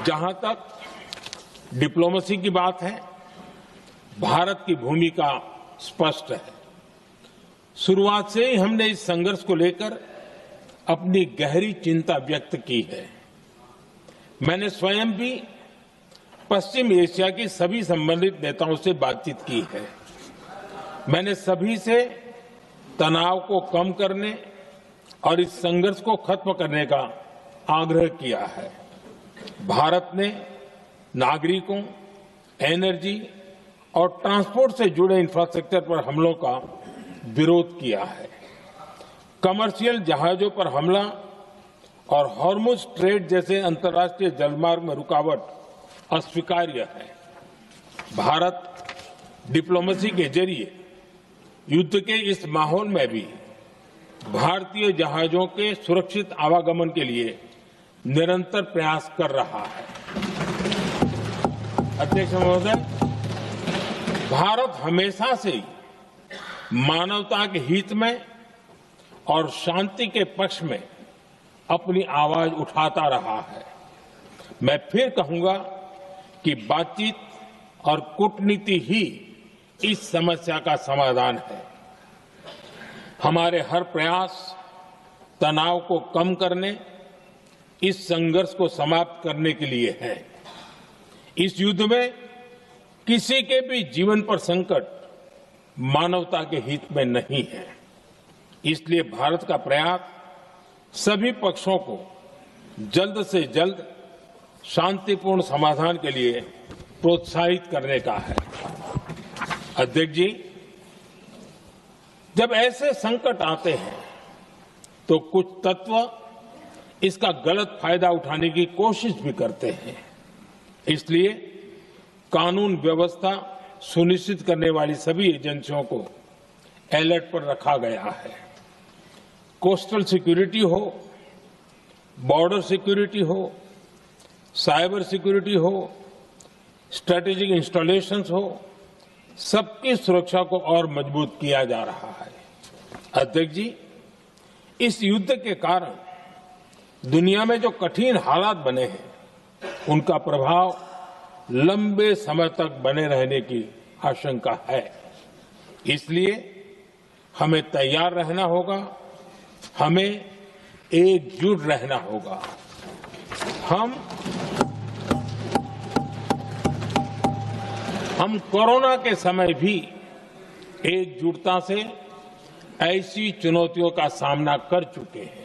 जहां तक डिप्लोमेसी की बात है, भारत की भूमिका स्पष्ट है। शुरुआत से ही हमने इस संघर्ष को लेकर अपनी गहरी चिंता व्यक्त की है। मैंने स्वयं भी पश्चिम एशिया की सभी संबंधित नेताओं से बातचीत की है। मैंने सभी से तनाव को कम करने और इस संघर्ष को खत्म करने का आग्रह किया है। भारत ने नागरिकों, एनर्जी और ट्रांसपोर्ट से जुड़े इंफ्रास्ट्रक्चर पर हमलों का विरोध किया है। कमर्शियल जहाजों पर हमला और हॉर्मुज स्ट्रेट जैसे अंतर्राष्ट्रीय जलमार्ग में रुकावट अस्वीकार्य है। भारत डिप्लोमेसी के जरिए युद्ध के इस माहौल में भी भारतीय जहाजों के सुरक्षित आवागमन के लिए निरंतर प्रयास कर रहा है। अध्यक्ष महोदय, भारत हमेशा से ही मानवता के हित में और शांति के पक्ष में अपनी आवाज उठाता रहा है। मैं फिर कहूंगा कि बातचीत और कूटनीति ही इस समस्या का समाधान है। हमारे हर प्रयास तनाव को कम करने, इस संघर्ष को समाप्त करने के लिए है। इस युद्ध में किसी के भी जीवन पर संकट मानवता के हित में नहीं है। इसलिए भारत का प्रयास सभी पक्षों को जल्द से जल्द शांतिपूर्ण समाधान के लिए प्रोत्साहित करने का है। अध्यक्ष जी, जब ऐसे संकट आते हैं तो कुछ तत्व इसका गलत फायदा उठाने की कोशिश भी करते हैं। इसलिए कानून व्यवस्था सुनिश्चित करने वाली सभी एजेंसियों को अलर्ट पर रखा गया है। कोस्टल सिक्योरिटी हो, बॉर्डर सिक्योरिटी हो, साइबर सिक्योरिटी हो, स्ट्रेटेजिक इंस्टॉलेशंस हो, सबकी सुरक्षा को और मजबूत किया जा रहा है। अध्यक्ष जी, इस युद्ध के कारण दुनिया में जो कठिन हालात बने हैं, उनका प्रभाव लंबे समय तक बने रहने की आशंका है। इसलिए हमें तैयार रहना होगा, हमें एकजुट रहना होगा। हम कोरोना के समय भी एकजुटता से ऐसी चुनौतियों का सामना कर चुके हैं।